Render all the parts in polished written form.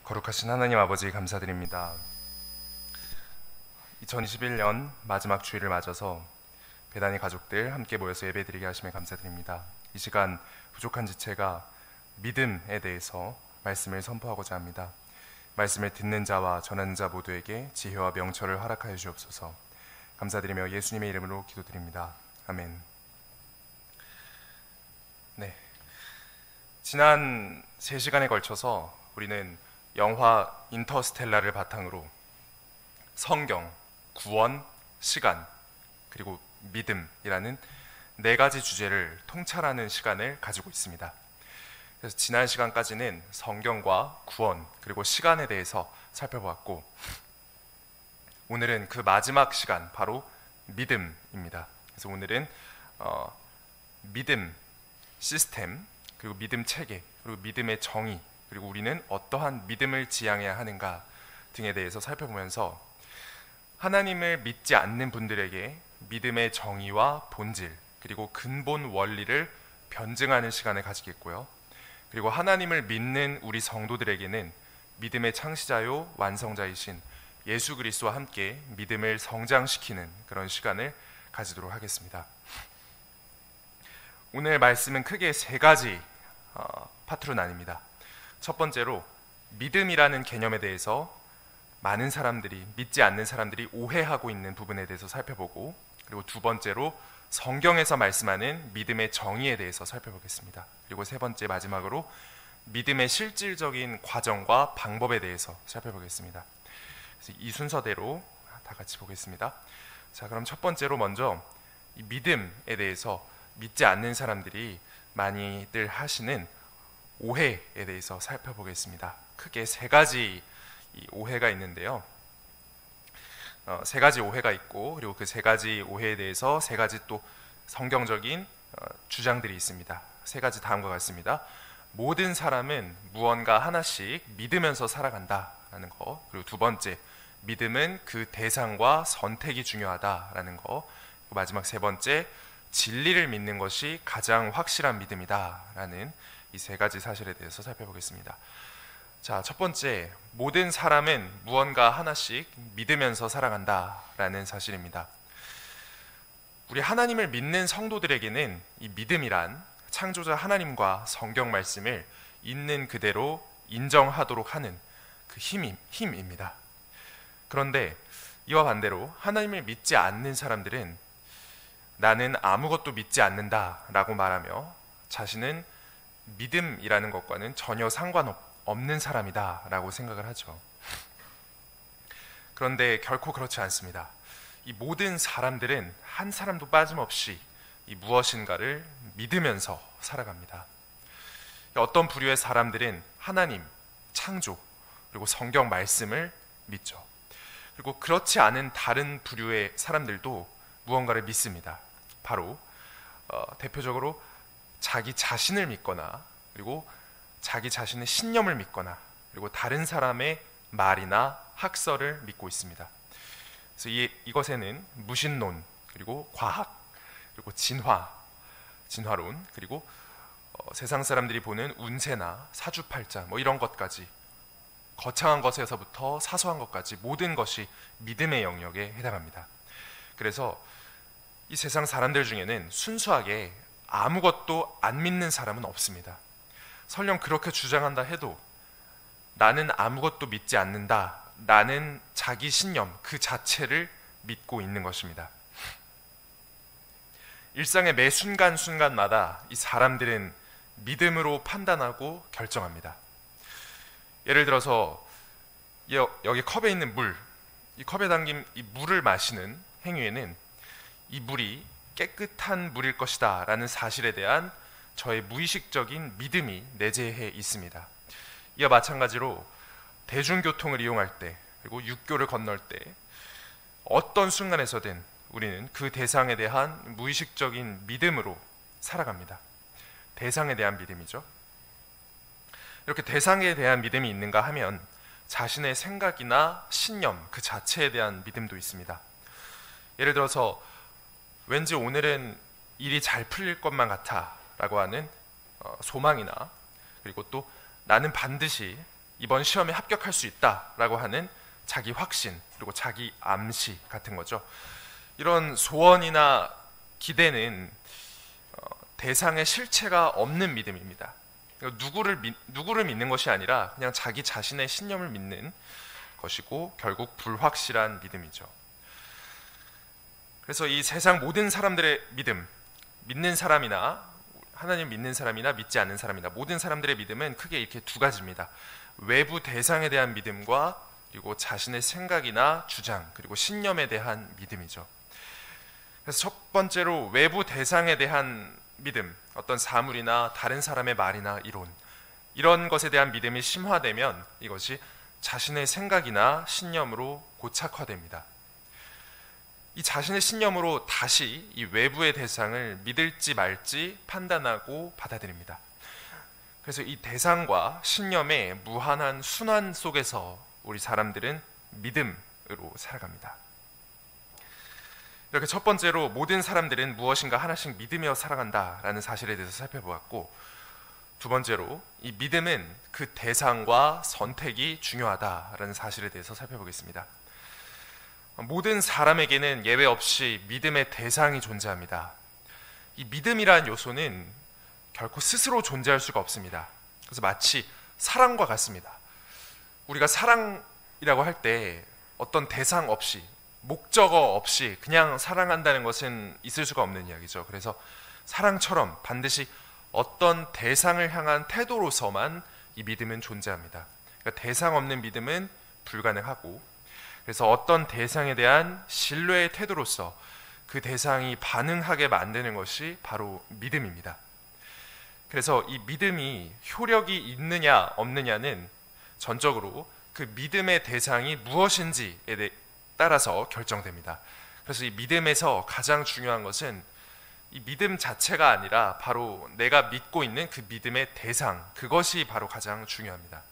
거룩하신 하나님 아버지 감사드립니다. 2021년 마지막 주일을 맞아서 배단위 가족들 함께 모여서 예배드리게 하심에 감사드립니다. 이 시간 부족한 지체가 믿음에 대해서 말씀을 선포하고자 합니다. 말씀을 듣는 자와 전하는 자 모두에게 지혜와 명철을 허락하여 주옵소서. 감사드리며 예수님의 이름으로 기도드립니다. 아멘. 네, 지난 3시간에 걸쳐서 우리는 영화 인터스텔라를 바탕으로 성경, 구원, 시간, 그리고 믿음이라는 4가지 주제를 통찰하는 시간을 가지고 있습니다. 그래서 지난 시간까지는 성경과 구원, 그리고 시간에 대해서 살펴보았고, 오늘은 그 마지막 시간, 바로 믿음입니다. 그래서 오늘은 믿음 시스템, 그리고 믿음 체계, 그리고 믿음의 정의, 그리고 우리는 어떠한 믿음을 지향해야 하는가 등에 대해서 살펴보면서 하나님을 믿지 않는 분들에게 믿음의 정의와 본질, 그리고 근본 원리를 변증하는 시간을 가지겠고요. 그리고 하나님을 믿는 우리 성도들에게는 믿음의 창시자요 완성자이신 예수 그리스도와 함께 믿음을 성장시키는 그런 시간을 가지도록 하겠습니다. 오늘 말씀은 크게 3가지 파트로 나뉩니다. 첫 번째로 믿음이라는 개념에 대해서 많은 사람들이, 믿지 않는 사람들이 오해하고 있는 부분에 대해서 살펴보고, 그리고 두 번째로 성경에서 말씀하는 믿음의 정의에 대해서 살펴보겠습니다. 그리고 세 번째, 마지막으로 믿음의 실질적인 과정과 방법에 대해서 살펴보겠습니다. 그래서 이 순서대로 다 같이 보겠습니다. 자, 그럼 첫 번째로 먼저 이 믿음에 대해서 믿지 않는 사람들이 많이들 하시는 오해에 대해서 살펴보겠습니다. 크게 3가지 오해가 있는데요. 3가지 오해가 있고, 그리고 그 3가지 오해에 대해서 3가지 또 성경적인 주장들이 있습니다. 3가지 다음과 같습니다. 모든 사람은 무언가 하나씩 믿으면서 살아간다라는 거, 그리고 두 번째, 믿음은 그 대상과 선택이 중요하다라는 거, 그리고 마지막 3번째, 진리를 믿는 것이 가장 확실한 믿음이다라는 이 3가지 사실에 대해서 살펴보겠습니다. 자, 첫 번째, 모든 사람은 무언가 하나씩 믿으면서 살아간다라는 사실입니다. 우리 하나님을 믿는 성도들에게는 이 믿음이란 창조자 하나님과 성경 말씀을 있는 그대로 인정하도록 하는 그 힘입니다. 그런데 이와 반대로 하나님을 믿지 않는 사람들은 나는 아무것도 믿지 않는다라고 말하며 자신은 믿음이라는 것과는 전혀 상관없는 사람이다라고 생각을 하죠. 그런데 결코 그렇지 않습니다. 이 모든 사람들은 한 사람도 빠짐없이 이 무엇인가를 믿으면서 살아갑니다. 어떤 부류의 사람들은 하나님, 창조, 그리고 성경 말씀을 믿죠. 그리고 그렇지 않은 다른 부류의 사람들도 무언가를 믿습니다. 바로 대표적으로 자기 자신을 믿거나, 그리고 자기 자신의 신념을 믿거나, 그리고 다른 사람의 말이나 학설을 믿고 있습니다. 그래서 이것에는 무신론, 그리고 과학, 그리고 진화론, 그리고 세상 사람들이 보는 운세나 사주팔자 이런 것까지, 거창한 것에서부터 사소한 것까지 모든 것이 믿음의 영역에 해당합니다. 그래서 이 세상 사람들 중에는 순수하게 아무것도 안 믿는 사람은 없습니다. 설령 그렇게 주장한다 해도 나는 아무것도 믿지 않는다, 나는 자기 신념 그 자체를 믿고 있는 것입니다. 일상의 매 순간순간마다 이 사람들은 믿음으로 판단하고 결정합니다. 예를 들어서 여기 컵에 있는 물, 이 컵에 담긴 이 물을 마시는 행위에는 이 물이 깨끗한 물일 것이다 라는 사실에 대한 저의 무의식적인 믿음이 내재해 있습니다. 이와 마찬가지로 대중교통을 이용할 때, 그리고 육교를 건널 때 어떤 순간에서든 우리는 그 대상에 대한 무의식적인 믿음으로 살아갑니다. 대상에 대한 믿음이죠. 이렇게 대상에 대한 믿음이 있는가 하면 자신의 생각이나 신념 그 자체에 대한 믿음도 있습니다. 예를 들어서 왠지 오늘은 일이 잘 풀릴 것만 같아 라고 하는 소망이나, 그리고 또 나는 반드시 이번 시험에 합격할 수 있다라고 하는 자기 확신 그리고 자기 암시 같은 거죠. 이런 소원이나 기대는 대상의 실체가 없는 믿음입니다. 누구를 믿는 것이 아니라 그냥 자기 자신의 신념을 믿는 것이고 결국 불확실한 믿음이죠. 그래서 이 세상 모든 사람들의 믿음, 믿는 사람이나 하나님 믿는 사람이나 믿지 않는 사람이나 모든 사람들의 믿음은 크게 이렇게 두 가지입니다. 외부 대상에 대한 믿음과 그리고 자신의 생각이나 주장 그리고 신념에 대한 믿음이죠. 그래서 첫 번째로 외부 대상에 대한 믿음, 어떤 사물이나 다른 사람의 말이나 이론, 이런 것에 대한 믿음이 심화되면 이것이 자신의 생각이나 신념으로 고착화됩니다. 이 자신의 신념으로 다시 이 외부의 대상을 믿을지 말지 판단하고 받아들입니다. 그래서 이 대상과 신념의 무한한 순환 속에서 우리 사람들은 믿음으로 살아갑니다. 이렇게 첫 번째로 모든 사람들은 무엇인가 하나씩 믿으며 살아간다라는 사실에 대해서 살펴보았고, 두 번째로 이 믿음은 그 대상과 선택이 중요하다라는 사실에 대해서 살펴보겠습니다. 모든 사람에게는 예외 없이 믿음의 대상이 존재합니다. 이 믿음이라는 요소는 결코 스스로 존재할 수가 없습니다. 그래서 마치 사랑과 같습니다. 우리가 사랑이라고 할 때 어떤 대상 없이, 목적어 없이 그냥 사랑한다는 것은 있을 수가 없는 이야기죠. 그래서 사랑처럼 반드시 어떤 대상을 향한 태도로서만 이 믿음은 존재합니다. 그러니까 대상 없는 믿음은 불가능하고, 그래서 어떤 대상에 대한 신뢰의 태도로서 그 대상이 반응하게 만드는 것이 바로 믿음입니다. 그래서 이 믿음이 효력이 있느냐 없느냐는 전적으로 그 믿음의 대상이 무엇인지에 따라서 결정됩니다. 그래서 이 믿음에서 가장 중요한 것은 이 믿음 자체가 아니라 바로 내가 믿고 있는 그 믿음의 대상, 그것이 바로 가장 중요합니다.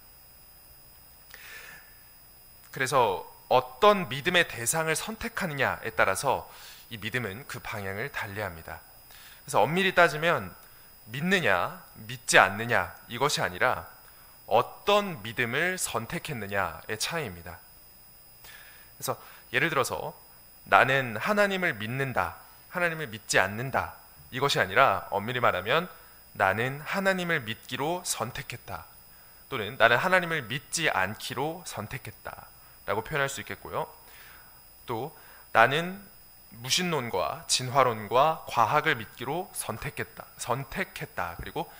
그래서 어떤 믿음의 대상을 선택하느냐에 따라서 이 믿음은 그 방향을 달리합니다. 그래서 엄밀히 따지면 믿느냐 믿지 않느냐 이것이 아니라 어떤 믿음을 선택했느냐의 차이입니다. 그래서 예를 들어서 나는 하나님을 믿는다, 하나님을 믿지 않는다, 이것이 아니라 엄밀히 말하면 나는 하나님을 믿기로 선택했다, 또는 나는 하나님을 믿지 않기로 선택했다 라고 표현할 수 있겠고요. 또 나는 무신론과 진화론과 과학을 믿기로 선택했다. 그리고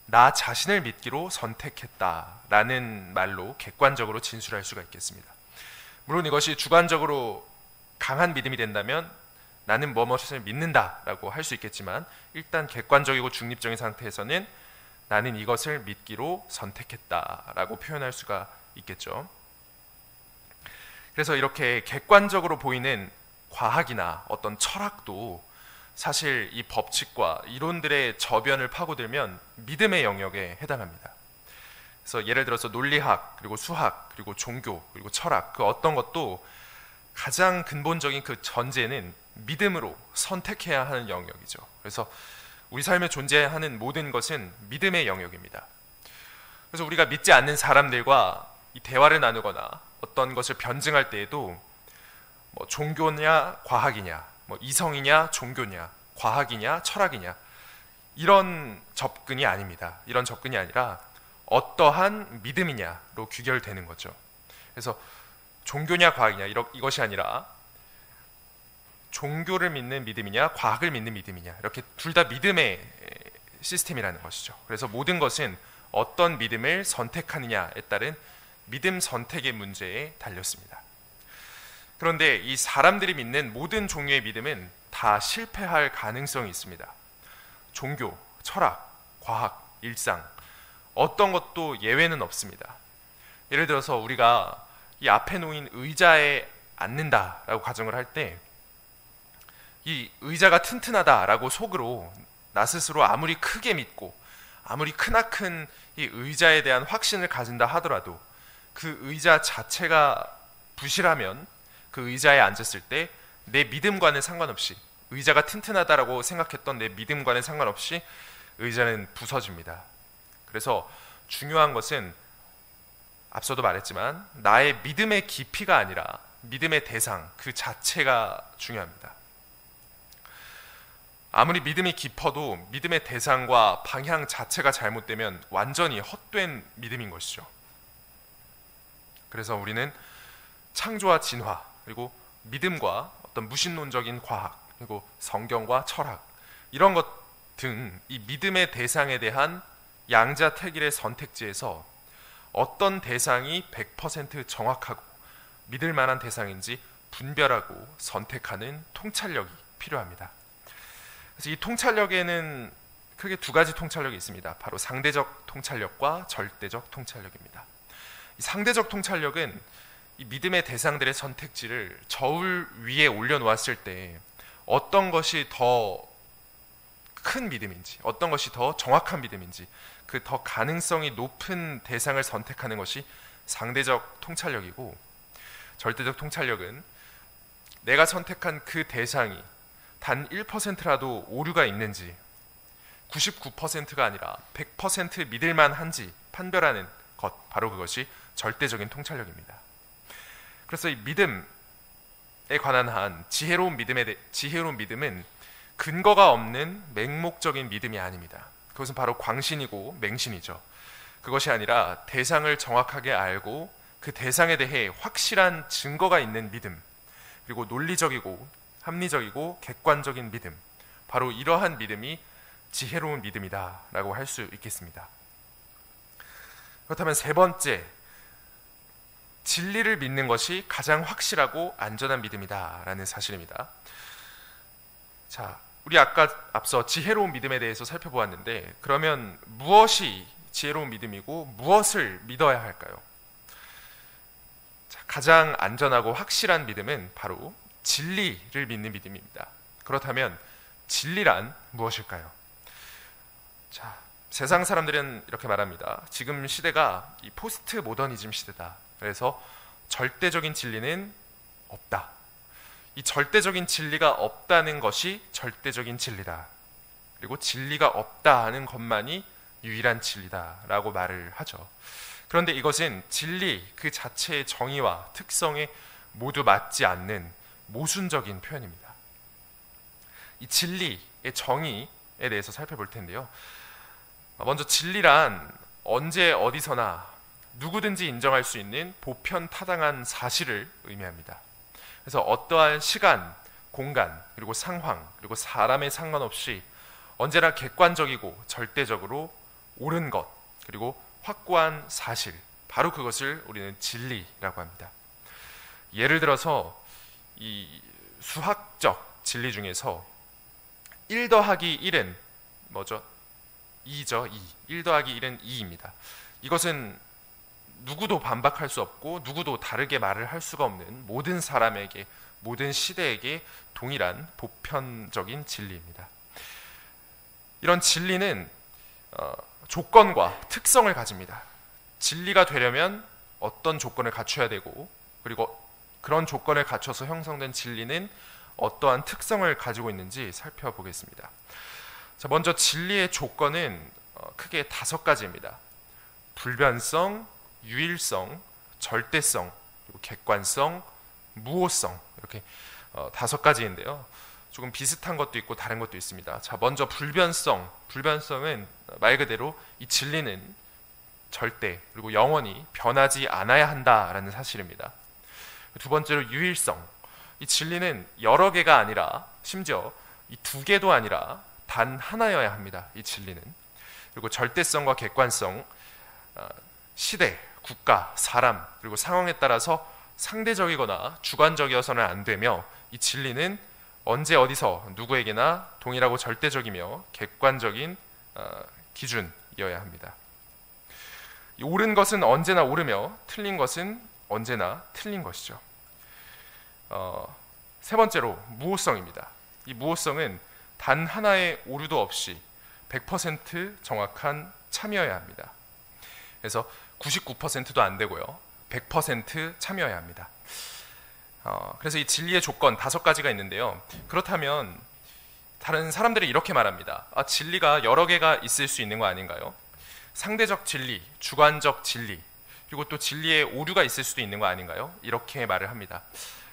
나 자신을 믿기로 선택했다라는 말로 객관적으로 진술할 수가 있겠습니다. 물론 이것이 주관적으로 강한 믿음이 된다면 나는 무엇을 믿는다라고 할 수 있겠지만, 일단 객관적이고 중립적인 상태에서는 나는 이것을 믿기로 선택했다라고 표현할 수가 있겠죠. 그래서 이렇게 객관적으로 보이는 과학이나 어떤 철학도 사실 이 법칙과 이론들의 저변을 파고들면 믿음의 영역에 해당합니다. 그래서 예를 들어서 논리학, 그리고 수학, 그리고 종교, 그리고 철학, 그 어떤 것도 가장 근본적인 그 전제는 믿음으로 선택해야 하는 영역이죠. 그래서 우리 삶에 존재하는 모든 것은 믿음의 영역입니다. 그래서 우리가 믿지 않는 사람들과 이 대화를 나누거나 어떤 것을 변증할 때에도 종교냐 과학이냐, 이성이냐 종교냐, 과학이냐 철학이냐, 이런 접근이 아닙니다. 이런 접근이 아니라 어떠한 믿음이냐로 귀결되는 거죠. 그래서 종교냐 과학이냐 이것이 아니라 종교를 믿는 믿음이냐 과학을 믿는 믿음이냐, 이렇게 둘 다 믿음의 시스템이라는 것이죠. 그래서 모든 것은 어떤 믿음을 선택하느냐에 따른 믿음 선택의 문제에 달렸습니다. 그런데 이 사람들이 믿는 모든 종류의 믿음은 다 실패할 가능성이 있습니다. 종교, 철학, 과학, 일상, 어떤 것도 예외는 없습니다. 예를 들어서 우리가 이 앞에 놓인 의자에 앉는다라고 가정을 할 때 이 의자가 튼튼하다라고 속으로 나 스스로 아무리 크게 믿고 아무리 크나큰 이 의자에 대한 확신을 가진다 하더라도 그 의자 자체가 부실하면 그 의자에 앉았을 때 내 믿음과는 상관없이, 의자가 튼튼하다라고 생각했던 내 믿음과는 상관없이 의자는 부서집니다. 그래서 중요한 것은 앞서도 말했지만 나의 믿음의 깊이가 아니라 믿음의 대상 그 자체가 중요합니다. 아무리 믿음이 깊어도 믿음의 대상과 방향 자체가 잘못되면 완전히 헛된 믿음인 것이죠. 그래서 우리는 창조와 진화, 그리고 믿음과 어떤 무신론적인 과학, 그리고 성경과 철학, 이런 것 등 이 믿음의 대상에 대한 양자택일의 선택지에서 어떤 대상이 100% 정확하고 믿을 만한 대상인지 분별하고 선택하는 통찰력이 필요합니다. 그래서 이 통찰력에는 크게 두 가지 통찰력이 있습니다. 바로 상대적 통찰력과 절대적 통찰력입니다. 이 상대적 통찰력은 이 믿음의 대상들의 선택지를 저울 위에 올려놓았을 때 어떤 것이 더 큰 믿음인지, 어떤 것이 더 정확한 믿음인지, 그 더 가능성이 높은 대상을 선택하는 것이 상대적 통찰력이고, 절대적 통찰력은 내가 선택한 그 대상이 단 1%라도 오류가 있는지, 99%가 아니라 100% 믿을 만한지 판별하는 것, 바로 그것이 절대적인 통찰력입니다. 그래서 이 믿음에 관한 한 지혜로운 믿음은 근거가 없는 맹목적인 믿음이 아닙니다. 그것은 바로 광신이고 맹신이죠. 그것이 아니라 대상을 정확하게 알고 그 대상에 대해 확실한 증거가 있는 믿음, 그리고 논리적이고 합리적이고 객관적인 믿음, 바로 이러한 믿음이 지혜로운 믿음이다라고 할 수 있겠습니다. 그렇다면 세 번째, 진리를 믿는 것이 가장 확실하고 안전한 믿음이다라는 사실입니다. 자, 우리 아까 앞서 지혜로운 믿음에 대해서 살펴보았는데, 그러면 무엇이 지혜로운 믿음이고 무엇을 믿어야 할까요? 자, 가장 안전하고 확실한 믿음은 바로 진리를 믿는 믿음입니다. 그렇다면 진리란 무엇일까요? 자, 세상 사람들은 이렇게 말합니다. 지금 시대가 이 포스트 모더니즘 시대다. 그래서 절대적인 진리는 없다. 이 절대적인 진리가 없다는 것이 절대적인 진리다. 그리고 진리가 없다 하는 것만이 유일한 진리다라고 말을 하죠. 그런데 이것은 진리 그 자체의 정의와 특성에 모두 맞지 않는 모순적인 표현입니다. 이 진리의 정의에 대해서 살펴볼 텐데요. 먼저 진리란 언제 어디서나 누구든지 인정할 수 있는 보편타당한 사실을 의미합니다. 그래서 어떠한 시간, 공간, 그리고 상황, 그리고 사람에 상관없이 언제나 객관적이고 절대적으로 옳은 것, 그리고 확고한 사실, 바로 그것을 우리는 진리라고 합니다. 예를 들어서 이 수학적 진리 중에서 1 더하기 1은 뭐죠? 2죠. 2. 1 더하기 1은 2입니다. 이것은 누구도 반박할 수 없고 누구도 다르게 말을 할 수가 없는 모든 사람에게, 모든 시대에게 동일한 보편적인 진리입니다. 이런 진리는 조건과 특성을 가집니다. 진리가 되려면 어떤 조건을 갖춰야 되고, 그리고 그런 조건을 갖춰서 형성된 진리는 어떠한 특성을 가지고 있는지 살펴보겠습니다. 자, 먼저 진리의 조건은 크게 5가지입니다. 불변성, 유일성, 절대성, 그리고 객관성, 무오성, 이렇게 5가지인데요. 조금 비슷한 것도 있고 다른 것도 있습니다. 자, 먼저 불변성. 불변성은 말 그대로 이 진리는 절대 그리고 영원히 변하지 않아야 한다라는 사실입니다. 두 번째로 유일성. 이 진리는 여러 개가 아니라 심지어 이 2개도 아니라 단 하나여야 합니다. 이 진리는. 그리고 절대성과 객관성, 시대, 국가, 사람, 그리고 상황에 따라서 상대적이거나 주관적이어서는 안 되며, 이 진리는 언제 어디서 누구에게나 동일하고 절대적이며 객관적인 기준이어야 합니다. 이 옳은 것은 언제나 옳으며 틀린 것은 언제나 틀린 것이죠. 세 번째로 무오성입니다. 이 무오성은 단 하나의 오류도 없이 100% 정확한 참여해야 합니다. 그래서 99%도 안 되고요. 100% 참여해야 합니다. 그래서 이 진리의 조건 5가지가 있는데요. 그렇다면 다른 사람들이 이렇게 말합니다. 진리가 여러 개가 있을 수 있는 거 아닌가요? 상대적 진리, 주관적 진리, 그리고 또 진리에 오류가 있을 수도 있는 거 아닌가요? 이렇게 말을 합니다.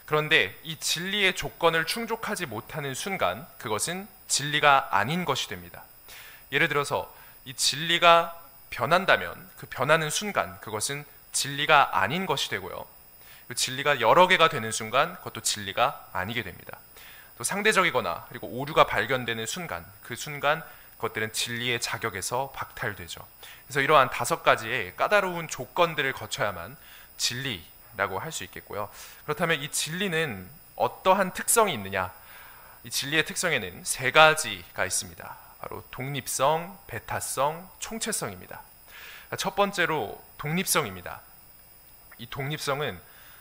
그런데 이 진리의 조건을 충족하지 못하는 순간 그것은 진리가 아닌 것이 됩니다. 예를 들어서 이 진리가 변한다면 그 변하는 순간 그것은 진리가 아닌 것이 되고요. 그 진리가 여러 개가 되는 순간 그것도 진리가 아니게 됩니다. 또 상대적이거나 그리고 오류가 발견되는 순간 그 순간 그것들은 진리의 자격에서 박탈되죠. 그래서 이러한 5가지의 까다로운 조건들을 거쳐야만 진리라고 할 수 있겠고요. 그렇다면 이 진리는 어떠한 특성이 있느냐? 이 진리의 특성에는 3가지가 있습니다. 바로 독립성, 배타성, 총체성입니다. 첫 번째로 독립성입니다. 이 독립성은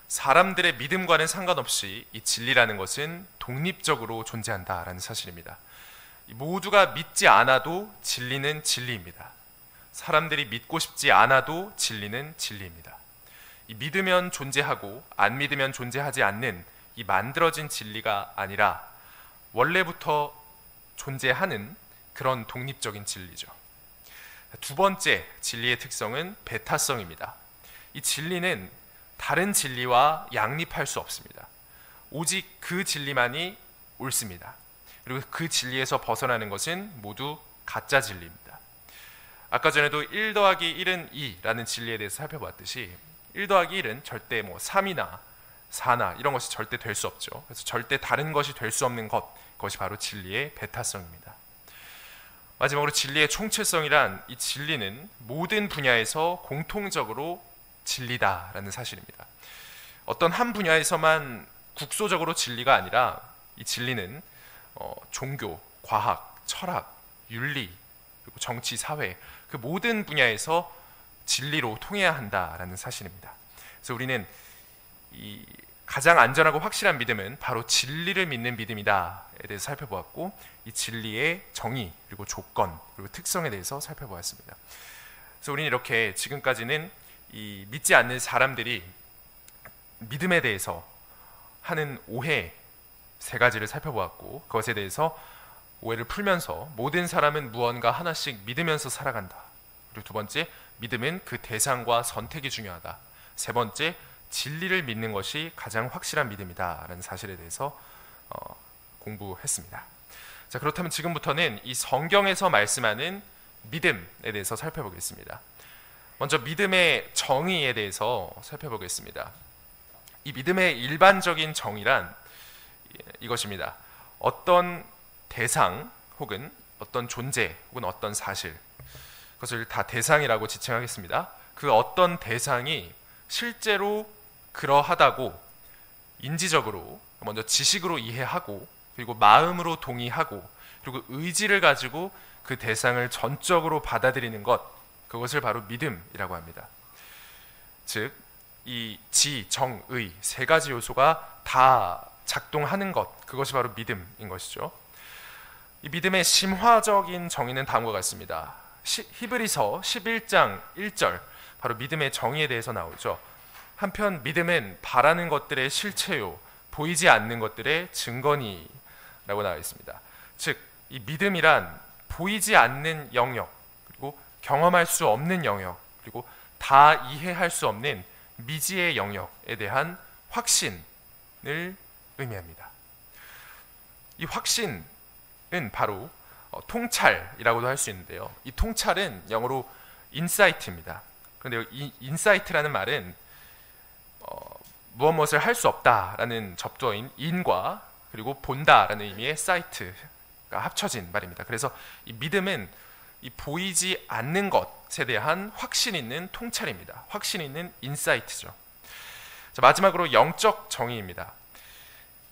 사람들의 믿음과는 상관없이 이 진리라는 것은 독립적으로 존재한다라는 사실입니다. 모두가 믿지 않아도 진리는 진리입니다. 사람들이 믿고 싶지 않아도 진리는 진리입니다. 이 믿으면 존재하고 안 믿으면 존재하지 않는 이 만들어진 진리가 아니라 원래부터 존재하는 그런 독립적인 진리죠. 2번째 진리의 특성은 배타성입니다. 이 진리는 다른 진리와 양립할 수 없습니다. 오직 그 진리만이 옳습니다. 그리고 그 진리에서 벗어나는 것은 모두 가짜 진리입니다. 아까 전에도 1 더하기 1은 2라는 진리에 대해서 살펴봤듯이 1 더하기 1은 절대 3이나 4나 이런 것이 절대 될 수 없죠. 그래서 절대 다른 것이 될 수 없는 것, 그것이 바로 진리의 배타성입니다. 마지막으로 진리의 총체성이란 이 진리는 모든 분야에서 공통적으로 진리다라는 사실입니다. 어떤 한 분야에서만 국소적으로 진리가 아니라 이 진리는 종교, 과학, 철학, 윤리, 그리고 정치, 사회 그 모든 분야에서 진리로 통해야 한다라는 사실입니다. 그래서 우리는 이 가장 안전하고 확실한 믿음은 바로 진리를 믿는 믿음이다에 대해서 살펴보았고 이 진리의 정의 그리고 조건 그리고 특성에 대해서 살펴보았습니다. 그래서 우리는 이렇게 지금까지는 이 믿지 않는 사람들이 믿음에 대해서 하는 오해 3가지를 살펴보았고 그것에 대해서 오해를 풀면서 모든 사람은 무언가 하나씩 믿으면서 살아간다. 그리고 2번째, 믿음은 그 대상과 선택이 중요하다. 3번째, 진리를 믿는 것이 가장 확실한 믿음이다 라는 사실에 대해서 공부했습니다. 자, 그렇다면 지금부터는 이 성경에서 말씀하는 믿음에 대해서 살펴보겠습니다. 먼저 믿음의 정의에 대해서 살펴보겠습니다. 이 믿음의 일반적인 정의란 이것입니다. 어떤 대상 혹은 어떤 존재 혹은 어떤 사실, 그것을 다 대상이라고 지칭하겠습니다. 그 어떤 대상이 실제로 그러하다고 인지적으로 먼저 지식으로 이해하고 그리고 마음으로 동의하고 그리고 의지를 가지고 그 대상을 전적으로 받아들이는 것, 그것을 바로 믿음이라고 합니다. 즉, 이 지, 정, 의 3가지 요소가 다 작동하는 것, 그것이 바로 믿음인 것이죠. 이 믿음의 심화적인 정의는 다음과 같습니다. 히브리서 11장 1절, 바로 믿음의 정의에 대해서 나오죠. 한편 믿음은 바라는 것들의 실체요 보이지 않는 것들의 증거니 라고 나와 있습니다. 즉, 이 믿음이란 보이지 않는 영역, 그리고 경험할 수 없는 영역, 그리고 다 이해할 수 없는 미지의 영역에 대한 확신을 의미합니다. 이 확신은 바로 통찰이라고도 할 수 있는데요. 이 통찰은 영어로 인사이트입니다. 그런데 이 인사이트라는 말은 무엇을 할 수 없다라는 접두어인 인과 그리고 본다라는 의미의 사이트가 합쳐진 말입니다. 그래서 이 믿음은 이 보이지 않는 것에 대한 확신 있는 통찰입니다. 확신 있는 인사이트죠. 자, 마지막으로 영적 정의입니다.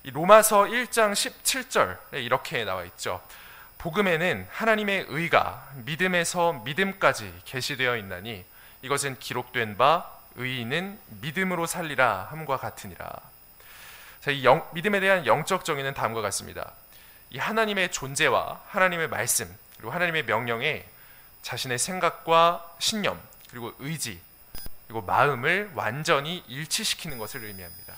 이 로마서 1장 17절에 이렇게 나와 있죠. 복음에는 하나님의 의가 믿음에서 믿음까지 계시되어 있나니 이것은 기록된 바 의인은 믿음으로 살리라 함과 같으니라. 자, 이 믿음에 대한 영적 정의는 다음과 같습니다. 이 하나님의 존재와 하나님의 말씀 그리고 하나님의 명령에 자신의 생각과 신념 그리고 의지 그리고 마음을 완전히 일치시키는 것을 의미합니다.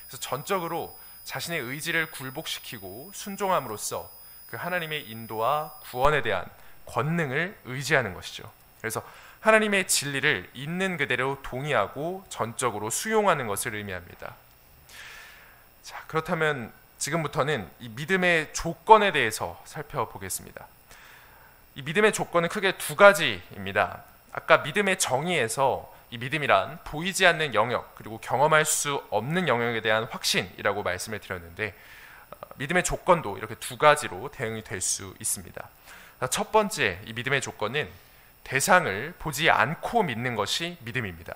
그래서 전적으로 자신의 의지를 굴복시키고 순종함으로써 그 하나님의 인도와 구원에 대한 권능을 의지하는 것이죠. 그래서 하나님의 진리를 있는 그대로 동의하고 전적으로 수용하는 것을 의미합니다. 자, 그렇다면 지금부터는 이 믿음의 조건에 대해서 살펴보겠습니다. 이 믿음의 조건은 크게 두 가지입니다. 아까 믿음의 정의에서 이 믿음이란 보이지 않는 영역 그리고 경험할 수 없는 영역에 대한 확신이라고 말씀을 드렸는데, 믿음의 조건도 이렇게 두 가지로 대응이 될 수 있습니다. 첫 번째, 이 믿음의 조건은 대상을 보지 않고 믿는 것이 믿음입니다.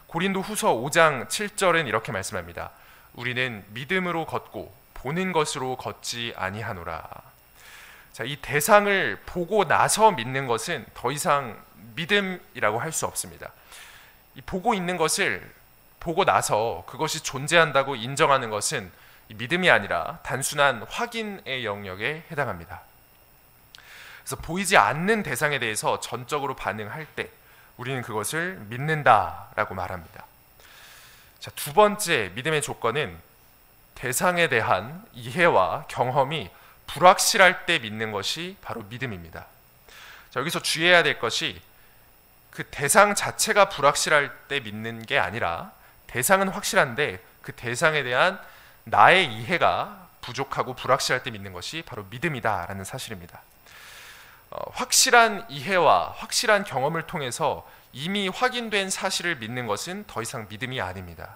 고린도 후서 5장 7절은 이렇게 말씀합니다. 우리는 믿음으로 걷고 보는 것으로 걷지 아니하노라. 자, 이 대상을 보고 나서 믿는 것은 더 이상 믿음이라고 할 수 없습니다. 이 보고 있는 것을 보고 나서 그것이 존재한다고 인정하는 것은 믿음이 아니라 단순한 확인의 영역에 해당합니다. 그래서 보이지 않는 대상에 대해서 전적으로 반응할 때 우리는 그것을 믿는다라고 말합니다. 자, 두 번째 믿음의 조건은 대상에 대한 이해와 경험이 불확실할 때 믿는 것이 바로 믿음입니다. 자, 여기서 주의해야 될 것이 그 대상 자체가 불확실할 때 믿는 게 아니라 대상은 확실한데 그 대상에 대한 나의 이해가 부족하고 불확실할 때 믿는 것이 바로 믿음이다라는 사실입니다. 확실한 이해와 확실한 경험을 통해서 이미 확인된 사실을 믿는 것은 더 이상 믿음이 아닙니다.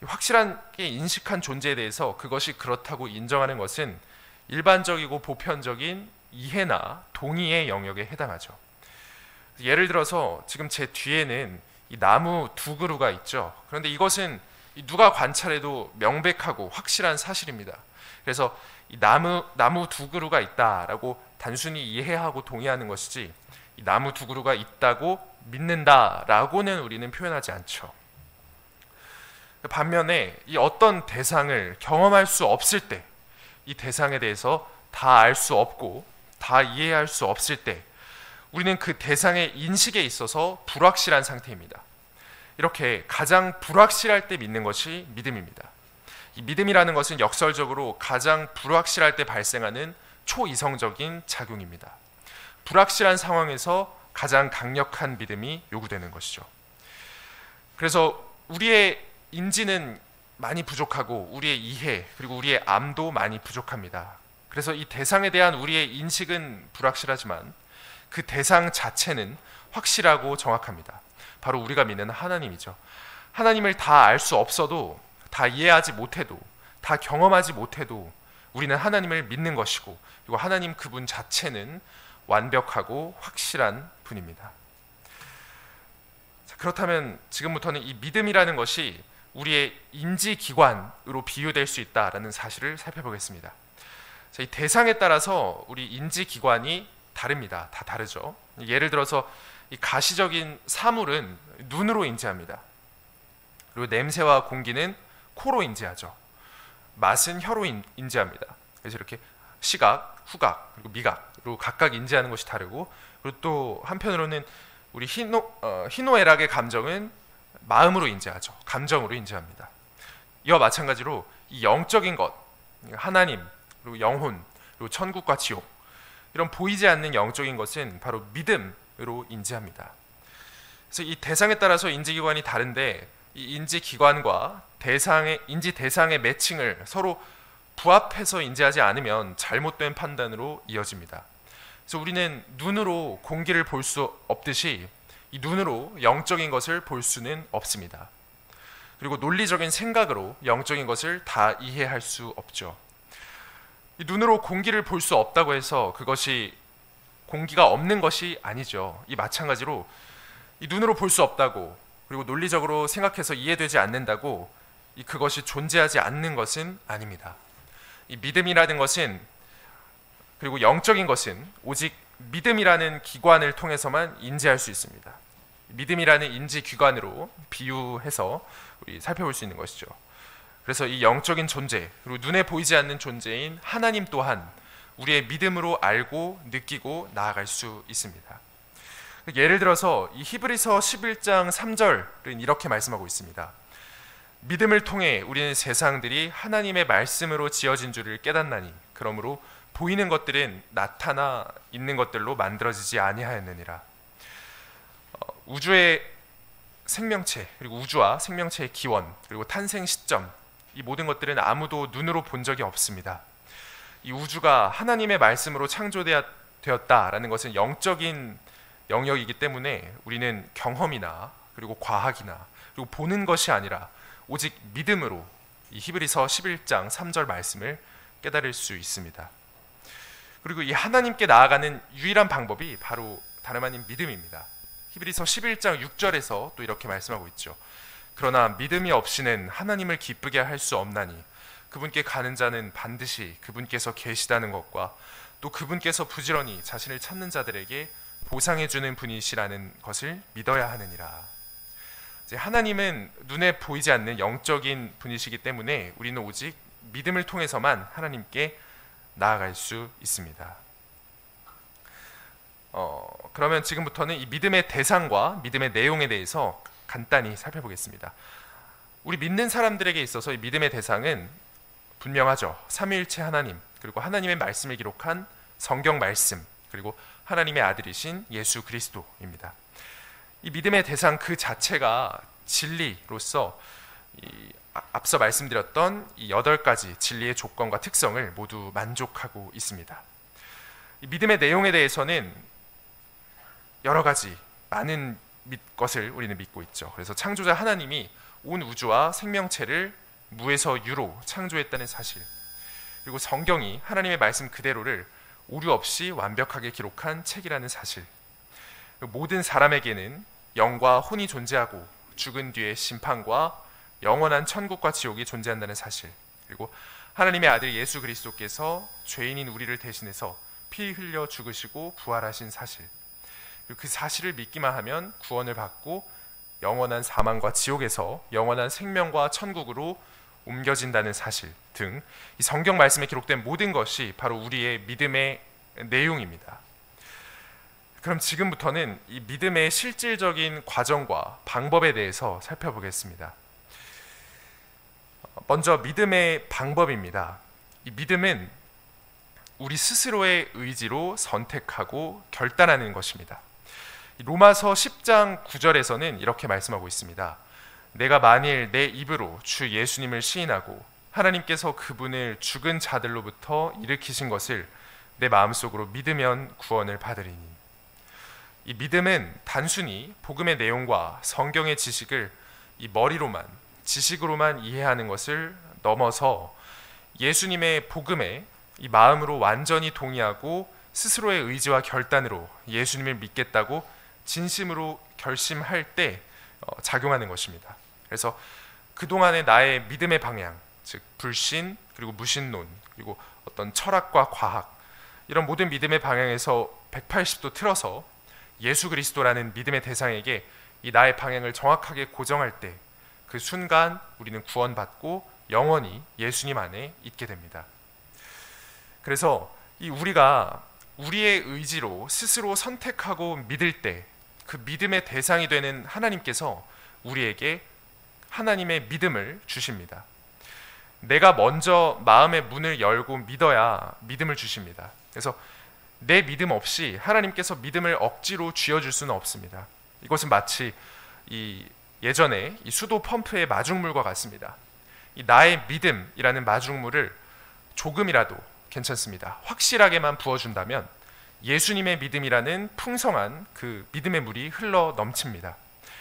확실하게 인식한 존재에 대해서 그것이 그렇다고 인정하는 것은 일반적이고 보편적인 이해나 동의의 영역에 해당하죠. 예를 들어서 지금 제 뒤에는 이 나무 두 그루가 있죠. 그런데 이것은 누가 관찰해도 명백하고 확실한 사실입니다. 그래서 이 나무 두 그루가 있다라고 단순히 이해하고 동의하는 것이지, 이 나무 두 그루가 있다고 믿는다라고는 우리는 표현하지 않죠. 반면에 이 어떤 대상을 경험할 수 없을 때, 이 대상에 대해서 다 알 수 없고 다 이해할 수 없을 때 우리는 그 대상의 인식에 있어서 불확실한 상태입니다. 이렇게 가장 불확실할 때 믿는 것이 믿음입니다. 이 믿음이라는 것은 역설적으로 가장 불확실할 때 발생하는 초이성적인 작용입니다. 불확실한 상황에서 가장 강력한 믿음이 요구되는 것이죠. 그래서 우리의 인지는 많이 부족하고 우리의 이해 그리고 우리의 암도 많이 부족합니다. 그래서 이 대상에 대한 우리의 인식은 불확실하지만 그 대상 자체는 확실하고 정확합니다. 바로 우리가 믿는 하나님이죠. 하나님을 다 알 수 없어도, 다 이해하지 못해도, 다 경험하지 못해도 우리는 하나님을 믿는 것이고, 그리고 하나님 그분 자체는 완벽하고 확실한 분입니다. 자, 그렇다면 지금부터는 이 믿음이라는 것이 우리의 인지기관으로 비유될 수 있다는 사실을 살펴보겠습니다. 자, 이 대상에 따라서 우리 인지기관이 다릅니다. 다 다르죠. 예를 들어서 이 가시적인 사물은 눈으로 인지합니다. 그리고 냄새와 공기는 코로 인지하죠. 맛은 혀로 인지합니다. 그래서 이렇게 시각, 후각, 그리고 미각으로 각각 인지하는 것이 다르고, 그리고 또 한편으로는 우리 희노애락의 감정은 마음으로 인지하죠. 감정으로 인지합니다. 이와 마찬가지로 이 영적인 것, 하나님, 그리고 영혼, 그리고 천국과 지옥, 이런 보이지 않는 영적인 것은 바로 믿음으로 인지합니다. 그래서 이 대상에 따라서 인지기관이 다른데, 이 인지기관과 인지 대상의 매칭을 서로 부합해서 인지하지 않으면 잘못된 판단으로 이어집니다. 그래서 우리는 눈으로 공기를 볼 수 없듯이 이 눈으로 영적인 것을 볼 수는 없습니다. 그리고 논리적인 생각으로 영적인 것을 다 이해할 수 없죠. 이 눈으로 공기를 볼 수 없다고 해서 그것이 공기가 없는 것이 아니죠. 이 마찬가지로 이 눈으로 볼 수 없다고, 그리고 논리적으로 생각해서 이해되지 않는다고 그것이 존재하지 않는 것은 아닙니다. 이 믿음이라는 것은, 그리고 영적인 것은 오직 믿음이라는 기관을 통해서만 인지할 수 있습니다. 믿음이라는 인지 기관으로 비유해서 우리 살펴볼 수 있는 것이죠. 그래서 이 영적인 존재, 그리고 눈에 보이지 않는 존재인 하나님 또한 우리의 믿음으로 알고 느끼고 나아갈 수 있습니다. 예를 들어서 이 히브리서 11장 3절은 이렇게 말씀하고 있습니다. 믿음을 통해 우리는 세상들이 하나님의 말씀으로 지어진 줄을 깨닫나니 그러므로 보이는 것들은 나타나 있는 것들로 만들어지지 아니하였느니라. 우주의 생명체, 그리고 우주와 생명체의 기원, 그리고 탄생 시점, 이 모든 것들은 아무도 눈으로 본 적이 없습니다. 이 우주가 하나님의 말씀으로 창조되었다라는 것은 영적인 영역이기 때문에 우리는 경험이나 그리고 과학이나 그리고 보는 것이 아니라 오직 믿음으로 이 히브리서 11장 3절 말씀을 깨달을 수 있습니다. 그리고 이 하나님께 나아가는 유일한 방법이 바로 다름 아닌 믿음입니다. 히브리서 11장 6절에서 또 이렇게 말씀하고 있죠. 그러나 믿음이 없이는 하나님을 기쁘게 할 수 없나니 그분께 가는 자는 반드시 그분께서 계시다는 것과 또 그분께서 부지런히 자신을 찾는 자들에게 보상해 주는 분이시라는 것을 믿어야 하느니라. 이제 하나님은 눈에 보이지 않는 영적인 분이시기 때문에 우리는 오직 믿음을 통해서만 하나님께 나아갈 수 있습니다. 그러면 지금부터는 이 믿음의 대상과 믿음의 내용에 대해서 간단히 살펴보겠습니다. 우리 믿는 사람들에게 있어서 이 믿음의 대상은 분명하죠. 삼위일체 하나님, 그리고 하나님의 말씀을 기록한 성경 말씀, 그리고 하나님의 아들이신 예수 그리스도입니다. 이 믿음의 대상 그 자체가 진리로서 앞서 말씀드렸던 이 8가지 진리의 조건과 특성을 모두 만족하고 있습니다. 이 믿음의 내용에 대해서는 여러 가지 많은 것을 우리는 믿고 있죠. 그래서 창조자 하나님이 온 우주와 생명체를 무에서 유로 창조했다는 사실, 그리고 성경이 하나님의 말씀 그대로를 오류 없이 완벽하게 기록한 책이라는 사실, 모든 사람에게는 영과 혼이 존재하고 죽은 뒤에 심판과 영원한 천국과 지옥이 존재한다는 사실, 그리고 하나님의 아들 예수 그리스도께서 죄인인 우리를 대신해서 피 흘려 죽으시고 부활하신 사실, 그 사실을 믿기만 하면 구원을 받고 영원한 사망과 지옥에서 영원한 생명과 천국으로 옮겨진다는 사실 등 이 성경 말씀에 기록된 모든 것이 바로 우리의 믿음의 내용입니다. 그럼 지금부터는 이 믿음의 실질적인 과정과 방법에 대해서 살펴보겠습니다. 먼저 믿음의 방법입니다. 이 믿음은 우리 스스로의 의지로 선택하고 결단하는 것입니다. 로마서 10장 9절에서는 이렇게 말씀하고 있습니다. 내가 만일 내 입으로 주 예수님을 시인하고 하나님께서 그분을 죽은 자들로부터 일으키신 것을 내 마음속으로 믿으면 구원을 받으리니. 이 믿음은 단순히 복음의 내용과 성경의 지식을 이 머리로만, 지식으로만 이해하는 것을 넘어서 예수님의 복음에 이 마음으로 완전히 동의하고 스스로의 의지와 결단으로 예수님을 믿겠다고 진심으로 결심할 때 작용하는 것입니다. 그래서 그동안의 나의 믿음의 방향, 즉 불신, 그리고 무신론, 그리고 어떤 철학과 과학, 이런 모든 믿음의 방향에서 180도 틀어서 예수 그리스도라는 믿음의 대상에게 이 나의 방향을 정확하게 고정할 때 그 순간 우리는 구원받고 영원히 예수님 안에 있게 됩니다. 그래서 우리가 우리의 의지로 스스로 선택하고 믿을 때 그 믿음의 대상이 되는 하나님께서 우리에게 하나님의 믿음을 주십니다. 내가 먼저 마음의 문을 열고 믿어야 믿음을 주십니다. 그래서 내 믿음 없이 하나님께서 믿음을 억지로 쥐어줄 수는 없습니다. 이것은 마치 예전에 이 수도 펌프의 마중물과 같습니다. 이 나의 믿음이라는 마중물을 조금이라도 괜찮습니다. 확실하게만 부어준다면 예수님의 믿음이라는 풍성한 그 믿음의 물이 흘러 넘칩니다.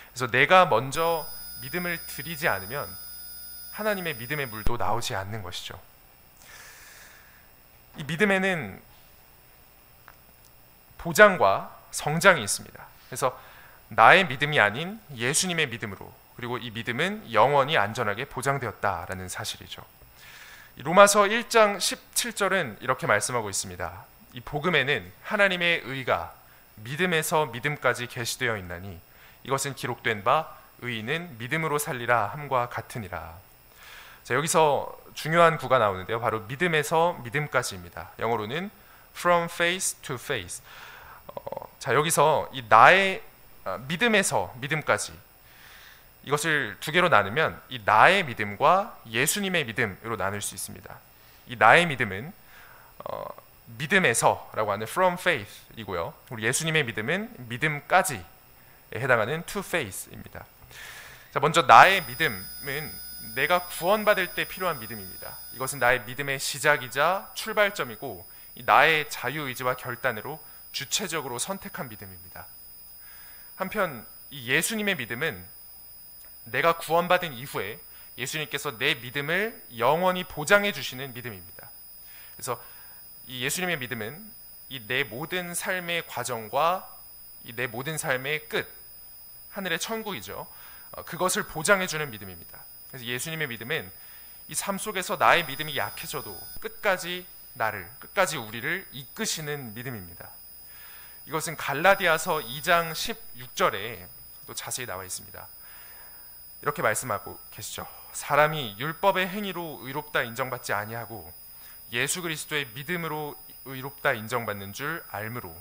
그래서 내가 먼저 믿음을 드리지 않으면 하나님의 믿음의 물도 나오지 않는 것이죠. 이 믿음에는 보장과 성장이 있습니다. 그래서 나의 믿음이 아닌 예수님의 믿음으로, 그리고 이 믿음은 영원히 안전하게 보장되었다라는 사실이죠. 로마서 1장 17절은 이렇게 말씀하고 있습니다. 이 복음에는 하나님의 의가 믿음에서 믿음까지 계시되어 있나니 이것은 기록된 바 의인은 믿음으로 살리라 함과 같으니라. 자, 여기서 중요한 구가 나오는데요. 바로 믿음에서 믿음까지입니다. 영어로는 from faith to faith. 자, 여기서 이 나의 믿음에서 믿음까지, 이것을 두 개로 나누면 이 나의 믿음과 예수님의 믿음으로 나눌 수 있습니다. 이 나의 믿음은 믿음에서라고 하는 from faith이고요. 우리 예수님의 믿음은 믿음까지, 해당하는 two faith입니다. 자, 먼저 나의 믿음은 내가 구원받을 때 필요한 믿음입니다. 이것은 나의 믿음의 시작이자 출발점이고 나의 자유의지와 결단으로 주체적으로 선택한 믿음입니다. 한편 이 예수님의 믿음은 내가 구원받은 이후에 예수님께서 내 믿음을 영원히 보장해 주시는 믿음입니다. 그래서 이 예수님의 믿음은 이 내 모든 삶의 과정과 이 내 모든 삶의 끝, 하늘의 천국이죠. 그것을 보장해 주는 믿음입니다. 그래서 예수님의 믿음은 이 삶 속에서 나의 믿음이 약해져도 끝까지 우리를 이끄시는 믿음입니다. 이것은 갈라디아서 2장 16절에 또 자세히 나와 있습니다. 이렇게 말씀하고 계시죠. 사람이 율법의 행위로 의롭다 인정받지 아니하고 예수 그리스도의 믿음으로 의롭다 인정받는 줄 알므로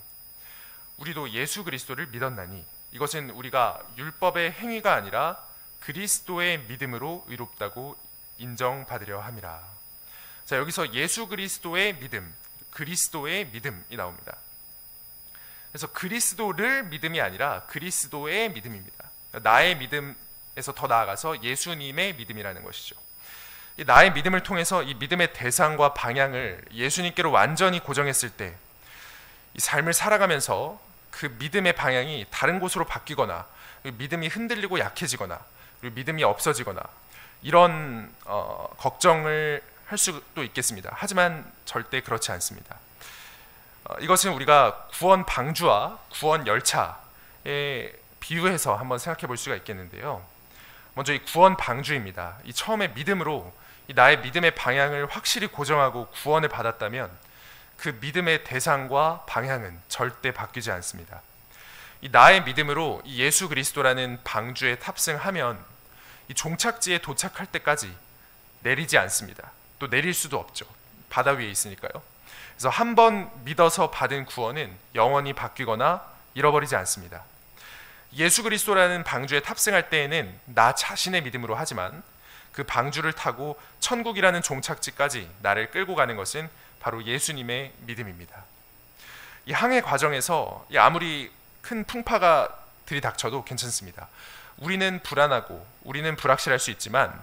우리도 예수 그리스도를 믿었나니 이것은 우리가 율법의 행위가 아니라 그리스도의 믿음으로 의롭다고 인정받으려 함이라. 자, 여기서 예수 그리스도의 믿음, 그리스도의 믿음이 나옵니다. 그래서 그리스도를 믿음이 아니라 그리스도의 믿음입니다. 나의 믿음에서 더 나아가서 예수님의 믿음이라는 것이죠. 이 나의 믿음을 통해서 이 믿음의 대상과 방향을 예수님께로 완전히 고정했을 때 이 삶을 살아가면서 그 믿음의 방향이 다른 곳으로 바뀌거나 믿음이 흔들리고 약해지거나 그리고 믿음이 없어지거나 이런 걱정을 할 수도 있겠습니다. 하지만 절대 그렇지 않습니다. 이것은 우리가 구원 방주와 구원 열차에 비유해서 한번 생각해 볼 수가 있겠는데요. 먼저 이 구원 방주입니다. 이 처음에 믿음으로 이 나의 믿음의 방향을 확실히 고정하고 구원을 받았다면 그 믿음의 대상과 방향은 절대 바뀌지 않습니다. 이 나의 믿음으로 이 예수 그리스도라는 방주에 탑승하면 이 종착지에 도착할 때까지 내리지 않습니다. 또 내릴 수도 없죠. 바다 위에 있으니까요. 그래서 한 번 믿어서 받은 구원은 영원히 바뀌거나 잃어버리지 않습니다. 예수 그리스도라는 방주에 탑승할 때에는 나 자신의 믿음으로 하지만 그 방주를 타고 천국이라는 종착지까지 나를 끌고 가는 것은 바로 예수님의 믿음입니다. 이 항해 과정에서 아무리 큰 풍파가 들이닥쳐도 괜찮습니다. 우리는 불안하고 우리는 불확실할 수 있지만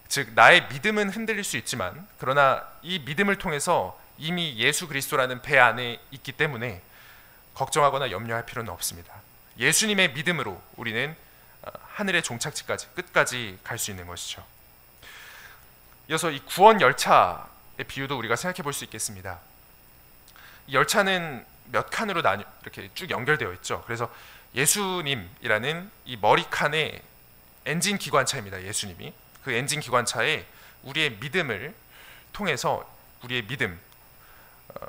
즉 나의 믿음은 흔들릴 수 있지만 그러나 이 믿음을 통해서 이미 예수 그리스도라는 배 안에 있기 때문에 걱정하거나 염려할 필요는 없습니다. 예수님의 믿음으로 우리는 하늘의 종착지까지 끝까지 갈 수 있는 것이죠. 이어서 이 구원 열차의 비유도 우리가 생각해 볼 수 있겠습니다. 이 열차는 몇 칸으로 이렇게 쭉 연결되어 있죠. 그래서 예수님이라는 이 머리칸의 엔진 기관차입니다. 예수님이 그 엔진 기관차에 우리의 믿음을 통해서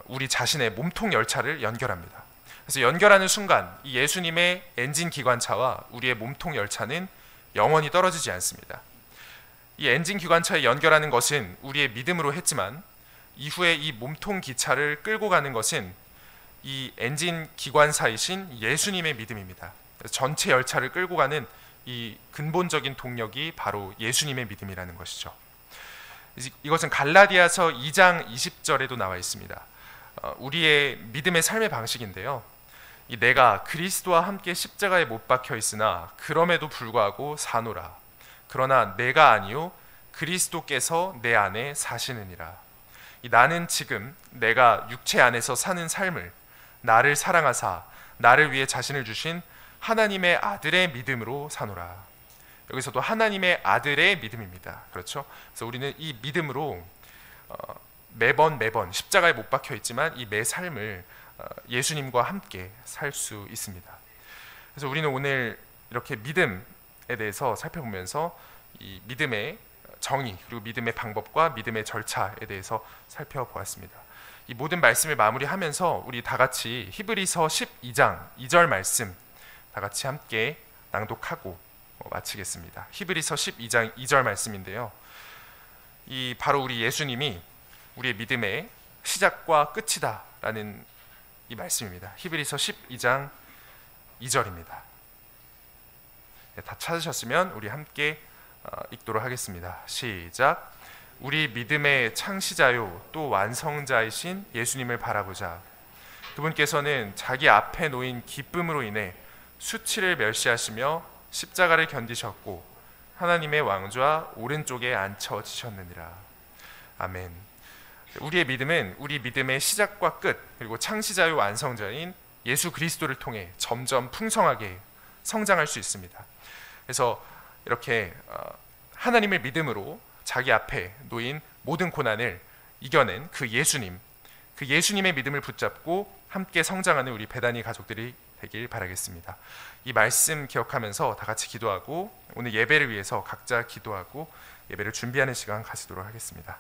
우리 자신의 몸통 열차를 연결합니다. 그래서 연결하는 순간 이 예수님의 엔진 기관차와 우리의 몸통 열차는 영원히 떨어지지 않습니다. 이 엔진 기관차에 연결하는 것은 우리의 믿음으로 했지만 이후에 이 몸통 기차를 끌고 가는 것은 이 엔진 기관사이신 예수님의 믿음입니다. 전체 열차를 끌고 가는 이 근본적인 동력이 바로 예수님의 믿음이라는 것이죠. 이것은 갈라디아서 2장 20절에도 나와 있습니다. 우리의 믿음의 삶의 방식인데요. 이 내가 그리스도와 함께 십자가에 못 박혀 있으나 그럼에도 불구하고 사노라. 그러나 내가 아니요 그리스도께서 내 안에 사시느니라. 나는 지금 내가 육체 안에서 사는 삶을 나를 사랑하사 나를 위해 자신을 주신 하나님의 아들의 믿음으로 사노라. 여기서도 하나님의 아들의 믿음입니다. 그렇죠? 그래서 우리는 이 믿음으로 매번 십자가에 못 박혀 있지만 이 매 삶을 예수님과 함께 살 수 있습니다. 그래서 우리는 오늘 이렇게 믿음에 대해서 살펴보면서 이 믿음의 정의 그리고 믿음의 방법과 믿음의 절차에 대해서 살펴보았습니다. 이 모든 말씀을 마무리하면서 우리 다 같이 히브리서 12장 2절 말씀 다 같이 함께 낭독하고 마치겠습니다. 히브리서 12장 2절 말씀인데요. 이 바로 우리 예수님이 우리의 믿음의 시작과 끝이다라는 이 말씀입니다. 히브리서 12장 2절입니다. 네, 다 찾으셨으면 우리 함께 읽도록 하겠습니다. 시작. 우리 믿음의 창시자요 또 완성자이신 예수님을 바라보자. 그분께서는 자기 앞에 놓인 기쁨으로 인해 수치를 멸시하시며 십자가를 견디셨고 하나님의 왕좌 오른쪽에 앉혀지셨느니라. 아멘. 우리의 믿음은 우리 믿음의 시작과 끝, 그리고 창시자요 완성자인 예수 그리스도를 통해 점점 풍성하게 성장할 수 있습니다. 그래서 이렇게 하나님을 믿음으로 자기 앞에 놓인 모든 고난을 이겨낸 그 예수님의 믿음을 붙잡고 함께 성장하는 우리 베다니 가족들이 되길 바라겠습니다. 이 말씀 기억하면서 다 같이 기도하고 오늘 예배를 위해서 각자 기도하고 예배를 준비하는 시간 가지도록 하겠습니다.